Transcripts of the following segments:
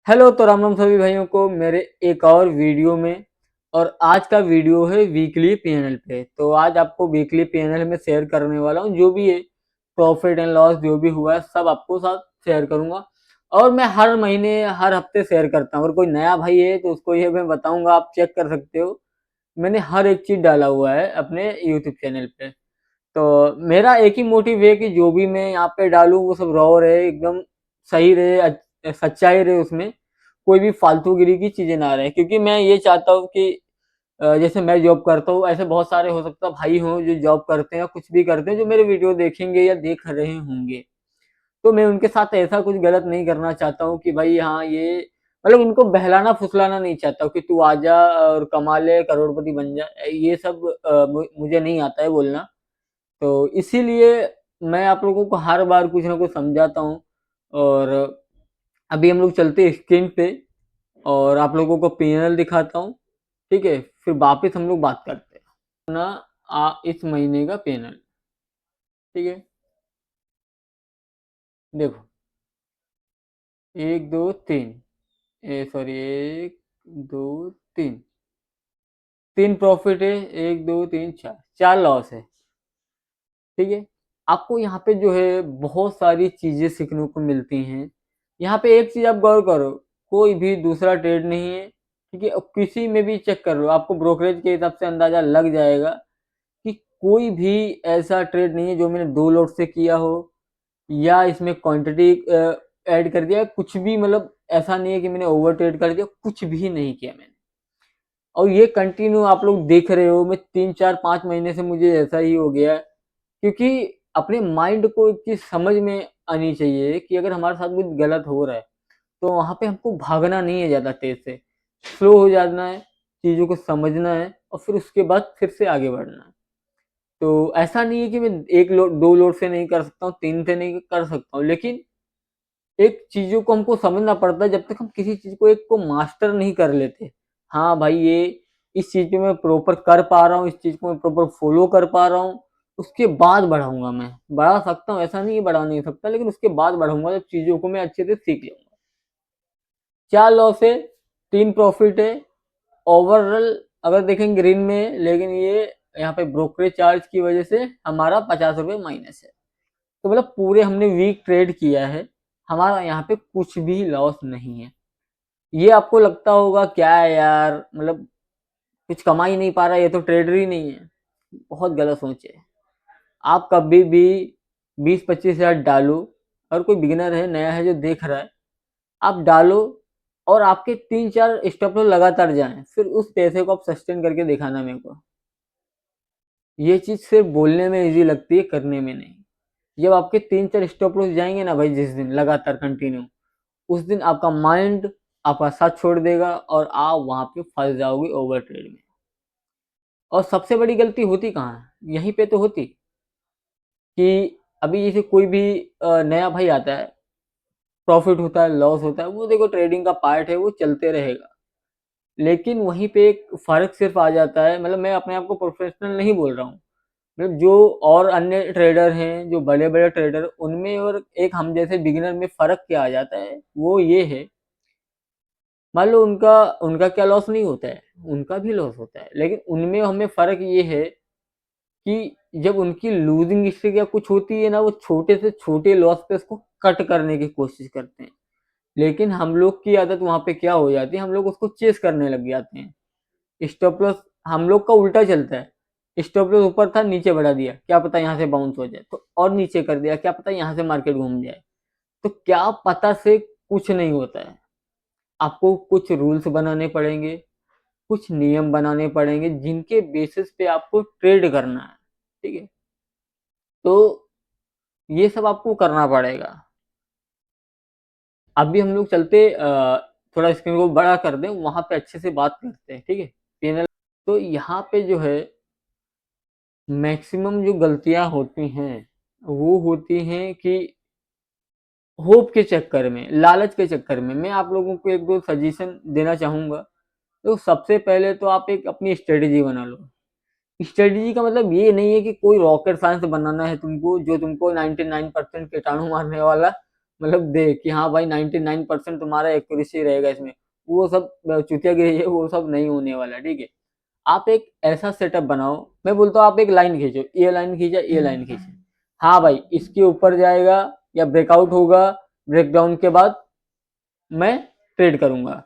Hello तो राम राम सभी भाइयों को मेरे एक और वीडियो में। और आज का वीडियो है वीकली पीएनएल पे। तो आज आपको वीकली पीएनएल में शेयर करने वाला हूँ, जो भी है प्रॉफिट एंड लॉस जो भी हुआ है सब आपको साथ शेयर करूंगा। और मैं हर महीने हर हफ्ते शेयर करता हूँ। अगर कोई नया भाई है तो उसको ये मैं बताऊंगा, आप चेक कर सकते हो। मैंने हर एक चीज डाला हुआ है अपने यूट्यूब चैनल पे। तो मेरा एक ही मोटिव है कि जो भी मैं यहाँ पे डालूँ वो सब रॉ रहे, एकदम सही रहे, सच्चाई रहे, उसमें कोई भी फालतूगिरी की चीजें ना रहे। क्योंकि मैं ये चाहता हूँ कि जैसे मैं जॉब करता हूँ, ऐसे बहुत सारे हो सकता है भाई हों जो जॉब करते हैं या कुछ भी करते हैं, जो मेरे वीडियो देखेंगे या देख रहे होंगे। तो मैं उनके साथ ऐसा कुछ गलत नहीं करना चाहता हूँ कि भाई हाँ ये मतलब उनको बहलाना फुसलाना नहीं चाहता हूँ कि तू आजा और कमा ले, करोड़पति बन जा। ये सब मुझे नहीं आता है बोलना। तो इसीलिए मैं आप लोगों को हर बार कुछ ना कुछ समझाता हूँ। और अभी हम लोग चलते हैं स्क्रीन पे और आप लोगों को पीएनएल दिखाता हूँ। ठीक है, फिर वापस हम लोग बात करते हैं ना। इस महीने का पीएनएल, ठीक है, देखो, एक दो तीन, सॉरी, एक दो तीन, तीन प्रॉफिट है, एक दो तीन चार, चार लॉस है। ठीक है, आपको यहाँ पे जो है बहुत सारी चीजें सीखने को मिलती हैं। यहाँ पे एक चीज आप गौर करो, कोई भी दूसरा ट्रेड नहीं है। ठीक है, अब किसी में भी चेक कर लो, आपको ब्रोकरेज के हिसाब से अंदाजा लग जाएगा कि कोई भी ऐसा ट्रेड नहीं है जो मैंने दो लोट से किया हो या इसमें क्वांटिटी ऐड कर दिया, कुछ भी। मतलब ऐसा नहीं है कि मैंने ओवर ट्रेड कर दिया, कुछ भी नहीं किया मैंने। और ये कंटिन्यू आप लोग देख रहे हो, मैं 3 4 5 महीने से मुझे ऐसा ही हो गया है। क्योंकि अपने माइंड को एक चीज समझ में आनी चाहिए कि अगर हमारे साथ कुछ गलत हो रहा है तो वहां पे हमको भागना नहीं है ज्यादा तेज से, स्लो हो जाना है, चीजों को समझना है और फिर उसके बाद फिर से आगे बढ़ना है। तो ऐसा नहीं है कि मैं एक लोड दो लोड से नहीं कर सकता हूँ, तीन से नहीं कर सकता हूँ, लेकिन एक चीजों को हमको समझना पड़ता है। जब तक हम किसी चीज को एक को मास्टर नहीं कर लेते, हाँ भाई ये इस चीज को मैं प्रॉपर कर पा रहा हूँ, इस चीज को मैं प्रॉपर फॉलो कर पा रहा हूँ, उसके बाद बढ़ाऊंगा। मैं बढ़ा सकता हूँ, ऐसा नहीं है बढ़ा नहीं सकता, लेकिन उसके बाद बढ़ाऊंगा जब चीजों को मैं अच्छे से सीख लूंगा। चार लॉस है, तीन प्रॉफिट है। ओवरऑल अगर देखें ग्रीन में, लेकिन ये यहाँ पे ब्रोकरेज चार्ज की वजह से हमारा 50 रुपये माइनस है। तो मतलब पूरे हमने वीक ट्रेड किया है, हमारा यहाँ पे कुछ भी लॉस नहीं है। ये आपको लगता होगा क्या है यार, मतलब कुछ कमा ही नहीं पा रहा, ये तो ट्रेडर ही नहीं है। बहुत गलत सोच है। आप कभी भी 20 25 हज़ार डालो, और कोई बिगिनर है, नया है जो देख रहा है, आप डालो और आपके 3 4 स्टॉप लॉस लगातार जाएं, फिर उस पैसे को आप सस्टेन करके दिखाना मेरे को। ये चीज सिर्फ बोलने में इजी लगती है, करने में नहीं। जब आपके 3 4 स्टॉप लॉस जाएंगे ना भाई, जिस दिन लगातार कंटिन्यू, उस दिन आपका माइंड आपका साथ छोड़ देगा और आप वहां पे फंस जाओगे ओवर ट्रेड में। और सबसे बड़ी गलती होती कहाँ है, यहीं पे तो होती कि अभी जैसे कोई भी नया भाई आता है, प्रॉफिट होता है, लॉस होता है, वो देखो ट्रेडिंग का पार्ट है, वो चलते रहेगा। लेकिन वहीं पे एक फर्क सिर्फ आ जाता है, मतलब मैं अपने आप को प्रोफेशनल नहीं बोल रहा हूँ, मतलब जो और अन्य ट्रेडर हैं, जो बड़े बड़े ट्रेडर, उनमें और एक हम जैसे बिगिनर में फर्क क्या आ जाता है, वो ये है, मान लो उनका उनका क्या लॉस नहीं होता है, उनका भी लॉस होता है, लेकिन उनमें हमें फर्क ये है कि जब उनकी लूजिंग स्ट्रीक या कुछ होती है ना, वो छोटे से छोटे लॉस पे उसको कट करने की कोशिश करते हैं। लेकिन हम लोग की आदत वहां पे क्या हो जाती है, हम लोग उसको चेस करने लग जाते हैं। स्टॉप लॉस हम लोग का उल्टा चलता है, स्टॉप लॉस ऊपर था, नीचे बढ़ा दिया, क्या पता यहाँ से बाउंस हो जाए, तो और नीचे कर दिया, क्या पता यहाँ से मार्केट घूम जाए। तो क्या पता से कुछ नहीं होता है। आपको कुछ रूल्स बनाने पड़ेंगे, कुछ नियम बनाने पड़ेंगे, जिनके बेसिस पे आपको ट्रेड करना है। ठीक है, तो ये सब आपको करना पड़ेगा। अभी हम लोग चलते थोड़ा स्क्रीन को बड़ा कर दें, वहां पे अच्छे से बात करते हैं। ठीक है, पीएनएल। तो यहाँ पे जो है मैक्सिमम जो गलतियां होती हैं, वो होती हैं कि होप के चक्कर में, लालच के चक्कर में। मैं आप लोगों को एक दो सजेशन देना चाहूंगा। तो सबसे पहले तो आप एक अपनी स्ट्रेटेजी बना लो। स्ट्रेटेजी का मतलब ये नहीं है कि कोई रॉकेट साइंस बनाना है तुमको, जो तुमको 99% कीटाणु मारने वाला मतलब दे कि हाँ भाई 99% तुम्हारा एक्यूरेसी रहेगा इसमें, वो सब चुतियागिरी है, वो सब नहीं होने वाला, ठीक है। आप एक ऐसा सेटअप बनाओ, मैं बोलता हूँ आप एक लाइन खींचो, ये लाइन खींचा, ये लाइन खींचे, हाँ भाई इसके ऊपर जाएगा या ब्रेकआउट होगा, ब्रेकडाउन के बाद मैं ट्रेड करूंगा।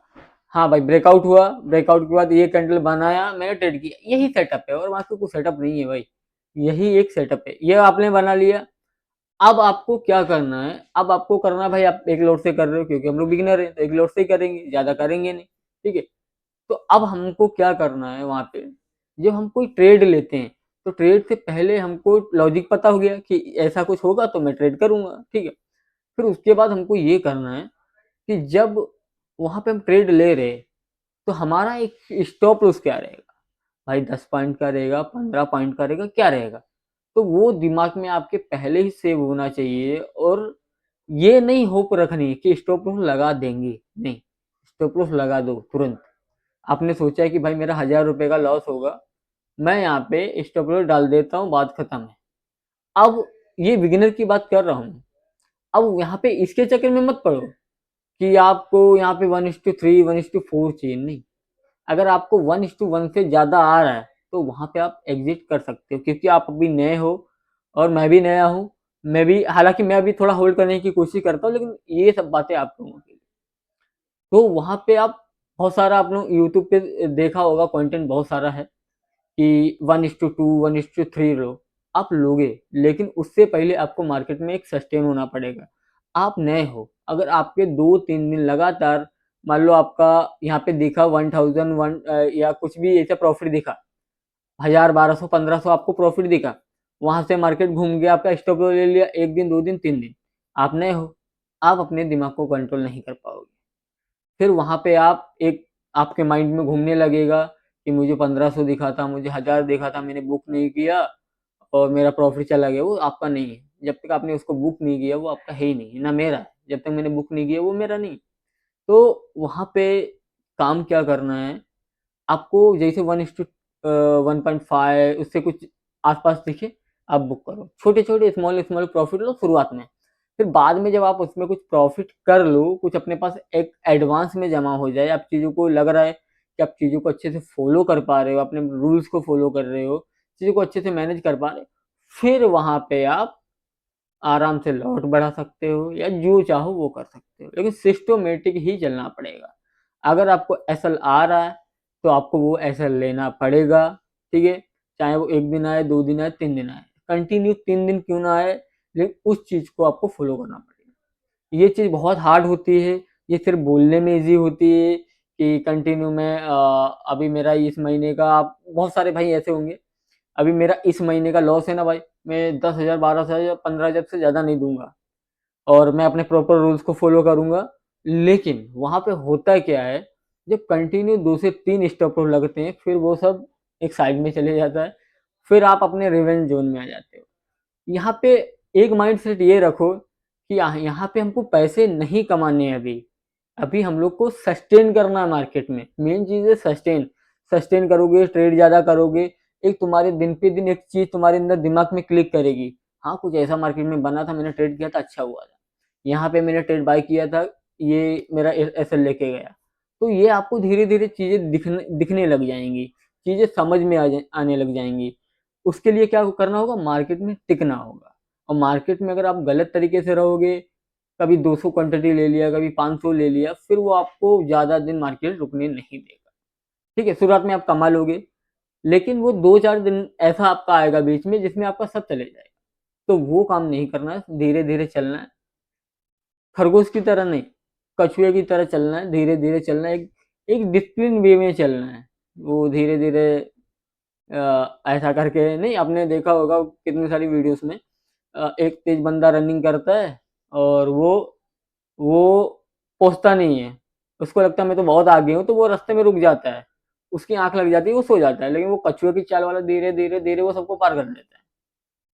हाँ भाई ब्रेकआउट हुआ, ब्रेकआउट के बाद ये कैंडल बनाया, मैंने ट्रेड किया, यही सेटअप है और बाकी कोई सेटअप नहीं है भाई, यही एक सेटअप है, ये आपने बना लिया। अब आपको क्या करना है, अब आपको करना है भाई, आप एक लोड से कर रहे हो क्योंकि हम लोग बिगिनर हैं, तो एक लोड से ही करेंगे, ज्यादा करेंगे नहीं, ठीक है। तो अब हमको क्या करना है वहां पे, जब हम कोई ट्रेड लेते हैं तो ट्रेड से पहले हमको लॉजिक पता हो गया कि ऐसा कुछ होगा तो मैं ट्रेड करूंगा, ठीक है। फिर उसके बाद हमको ये करना है कि जब वहां पे हम ट्रेड ले रहे तो हमारा एक स्टॉप लॉस क्या रहेगा भाई, 10 पॉइंट का रहेगा, 15 पॉइंट का रहेगा, क्या रहेगा, तो वो दिमाग में आपके पहले ही सेव होना चाहिए। और ये नहीं होप रखनी कि स्टॉप लॉस लगा देंगे, नहीं, स्टॉप लॉस लगा दो तुरंत। आपने सोचा है कि भाई मेरा 1000 रुपए का लॉस होगा, मैं यहाँ पे स्टॉप लॉस डाल देता हूँ, बात खत्म है। अब ये बिगिनर की बात कर रहा हूँ, अब यहाँ पे इसके चक्कर में मत पड़ो कि आपको यहाँ पे 1:3 1:4 चाहिए, नहीं। अगर आपको 1:1 से ज्यादा आ रहा है तो वहां पे आप एग्जिट कर सकते हो, क्योंकि आप अभी नए हो और मैं भी नया हूँ। मैं भी, हालांकि मैं अभी थोड़ा होल्ड करने की कोशिश करता हूँ, लेकिन ये सब बातें आप लोगों के लिए, तो वहां पे आप बहुत सारा आप लोग यूट्यूब पे देखा होगा, कंटेंट बहुत सारा है कि 1:2 1:3 लो, आप लोगे, लेकिन उससे पहले आपको मार्केट में एक सस्टेन होना पड़ेगा। आप नए हो, अगर आपके 2-3 दिन लगातार, मान लो आपका यहाँ पे दिखा 1001 या कुछ भी ऐसा प्रॉफिट दिखा, 1000 1200 1500 आपको प्रॉफिट दिखा, वहां से मार्केट घूम गया, आपका स्टॉप लॉस ले लिया, 1 दिन 2 दिन 3 दिन, आप नए हो, आप अपने दिमाग को कंट्रोल नहीं कर पाओगे। फिर वहां पे आप एक, आपके माइंड में घूमने लगेगा कि मुझे 1500 दिखा था, मुझे 1000 दिखा था, मैंने बुक नहीं किया और मेरा प्रॉफिट चला गया, वो आपका नहीं है। जब तक आपने उसको बुक नहीं किया वो आपका है ही नहीं, ना मेरा है, जब तक मैंने बुक नहीं किया वो मेरा नहीं। तो वहां पे काम क्या करना है आपको, जैसे 1:1.5 उससे कुछ आसपास दिखे, आप बुक करो, छोटे छोटे स्मॉल स्मॉल प्रॉफिट लो शुरुआत में। फिर बाद में जब आप उसमें कुछ प्रॉफिट कर लो, कुछ अपने पास एक एडवांस में जमा हो जाए, आप चीज़ों को लग रहा है कि आप चीज़ों को अच्छे से फॉलो कर पा रहे हो, अपने रूल्स को फॉलो कर रहे हो, चीज़ों को अच्छे से मैनेज कर पा रहे हो, फिर वहां पे आप आराम से लॉट बढ़ा सकते हो या जो चाहो वो कर सकते हो, लेकिन सिस्टोमेटिक ही चलना पड़ेगा। अगर आपको एसएल आ रहा है तो आपको वो एसएल लेना पड़ेगा, ठीक है। चाहे वो 1 दिन आए, 2 दिन आए, 3 दिन आए, कंटिन्यू 3 दिन क्यों ना आए, लेकिन उस चीज को आपको फॉलो करना पड़ेगा। ये चीज बहुत हार्ड होती है, ये सिर्फ बोलने में इजी होती है कि कंटिन्यू में अभी मेरा इस महीने का, आप बहुत सारे भाई ऐसे होंगे, अभी मेरा इस महीने का लॉस है ना भाई, मैं 10,000 12,000 या 15,000 से ज़्यादा नहीं दूंगा और मैं अपने प्रॉपर रूल्स को फॉलो करूंगा। लेकिन वहां पे होता क्या है, जब कंटिन्यू 2 से 3 स्टॉप लॉस लगते हैं, फिर वो सब एक साइड में चले जाता है, फिर आप अपने रिवेंज जोन में आ जाते हो। यहाँ पे एक माइंड सेट ये रखो कि यहाँ पे हमको पैसे नहीं कमाने हैं अभी, अभी हम लोग को सस्टेन करना है मार्केट में, मेन चीज है सस्टेन। सस्टेन करोगे, ट्रेड ज्यादा करोगे, एक तुम्हारे दिन पे दिन एक चीज तुम्हारे अंदर दिमाग में क्लिक करेगी, हाँ कुछ ऐसा मार्केट में बना था, मैंने ट्रेड किया था, अच्छा हुआ था, यहाँ पे मैंने ट्रेड बाय किया था, ये मेरा ऐसे लेके गया। तो ये आपको धीरे धीरे चीजें दिखने दिखने लग जाएंगी, चीजें समझ में आने लग जाएंगी। उसके लिए क्या करना होगा, मार्केट में टिकना होगा। और मार्केट में अगर आप गलत तरीके से रहोगे, कभी 200 क्वांटिटी ले लिया, कभी 500 ले लिया, फिर वो आपको ज्यादा दिन मार्केट रुकने नहीं देगा, ठीक है। शुरुआत में आप कमा लोगे, लेकिन वो 2-4 दिन ऐसा आपका आएगा बीच में जिसमें आपका सब चले जाएगा, तो वो काम नहीं करना है, धीरे धीरे चलना है, खरगोश की तरह नहीं, कछुए की तरह चलना है, धीरे धीरे चलना है, एक एक डिसिप्लिन वे में चलना है। वो धीरे धीरे ऐसा करके नहीं, आपने देखा होगा कितनी सारी वीडियोस में, एक तेज बंदा रनिंग करता है और वो पहुंचता नहीं है, उसको लगता है मैं तो बहुत आगे हूँ, तो वो रास्ते में रुक जाता है, उसकी आंख लग जाती है, वो सो जाता है, लेकिन वो कछुए की चाल वाला धीरे धीरे धीरे वो सबको पार कर लेता है।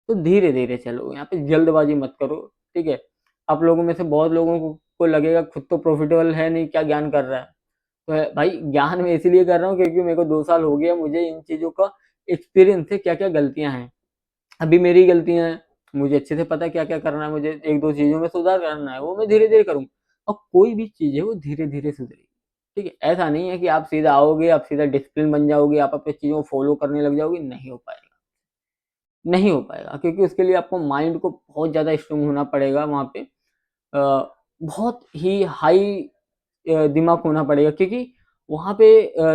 तो धीरे धीरे चलो, यहाँ पे जल्दबाजी मत करो, ठीक है। आप लोगों में से बहुत लोगों को लगेगा खुद तो प्रॉफिटेबल है नहीं, क्या ज्ञान कर रहा है, तो भाई ज्ञान मैं इसीलिए कर रहा हूँ क्योंकि मेरे को 2 साल हो गया, मुझे इन चीजों का एक्सपीरियंस है क्या क्या गलतियां हैं। अभी मेरी गलतियां हैं, मुझे अच्छे से पता है क्या-क्या करना है, मुझे 1-2 चीज़ों में सुधार करना है, वो मैं धीरे-धीरे करूँगा और कोई भी चीज़ है वो धीरे-धीरे सुधरेगी, ठीक है? ऐसा नहीं है कि आप सीधा आओगे, आप सीधा डिसिप्लिन बन जाओगे, आप अपनी चीज़ों को फ़ॉलो करने लग जाओगे, नहीं हो पाएगा। नहीं हो पाएगा क्योंकि उसके लिए आपको माइंड को बहुत ज़्यादा स्ट्रॉन्ग होना पड़ेगा वहाँ पे। बहुत ही हाई दिमाग होना पड़ेगा क्योंकि वहाँ पे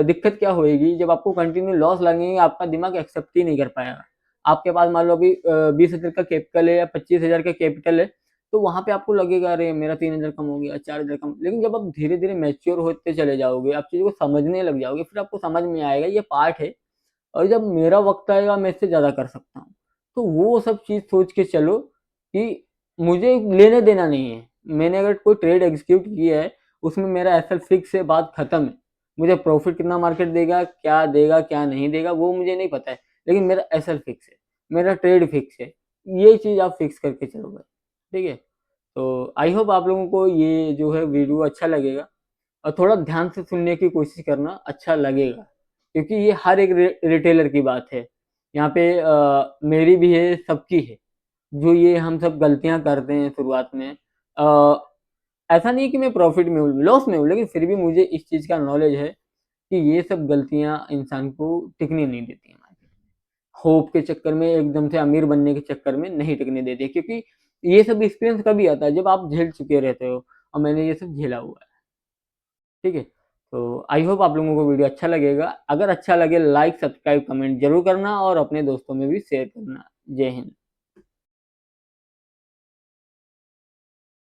दिक्कत क्या होएगी जब आपको कंटिन्यू लॉस लगेंगे आपका दिमाग एक्सेप्ट ही नहीं कर पाएगा। आपके पास मान लो अभी 20,000 का कैपिटल है या 25,000 का कैपिटल है, तो वहाँ पे आपको लगेगा अरे मेरा 3,000 कम हो गया, 4,000 कम लेकिन जब आप धीरे-धीरे मैच्योर होते चले जाओगे, आप चीज़ों को समझने लग जाओगे, फिर आपको समझ में आएगा ये पार्ट है और जब मेरा वक़्त आएगा मैं इससे ज़्यादा कर सकता हूँ। तो वो सब चीज़ सोच के चलो कि मुझे लेना-देना नहीं है। मैंने अगर कोई ट्रेड एग्ज़ीक्यूट किया है, उसमें मेरा एसएल फिक्स है, बात खत्म है। मुझे प्रॉफ़िट कितना मार्केट देगा, क्या नहीं देगा वो मुझे नहीं पता है। लेकिन मेरा एसएल फिक्स है, मेरा ट्रेड फिक्स है। ये चीज़ आप फिक्स करके चलो बस, ठीक है? तो आई होप आप लोगों को ये जो है वीडियो अच्छा लगेगा और थोड़ा ध्यान से सुनने की कोशिश करना, अच्छा लगेगा। क्योंकि ये हर एक रिटेलर की बात है। यहाँ पे मेरी भी है, सबकी है। जो ये हम सब गलतियाँ करते हैं शुरुआत में ऐसा नहीं है कि मैं प्रॉफ़िट में हूँ, लॉस में हूँ, लेकिन फिर भी मुझे इस चीज़ का नॉलेज है कि ये सब गलतियाँ इंसान को टिकने नहीं देती हैं मार्केट में। होप के चक्कर में, एकदम से अमीर बनने के चक्कर में नहीं टिकने देती है क्योंकि ये सब एक्सपीरियंस कभी आता है जब आप झेल चुके रहते हो और मैंने ये सब झेला हुआ है। ठीक है? तो आई होप आप लोगों को वीडियो अच्छा लगेगा। अगर अच्छा लगे लाइक, सब्सक्राइब, कमेंट ज़रूर करना और अपने दोस्तों में भी शेयर करना। जय हिंद।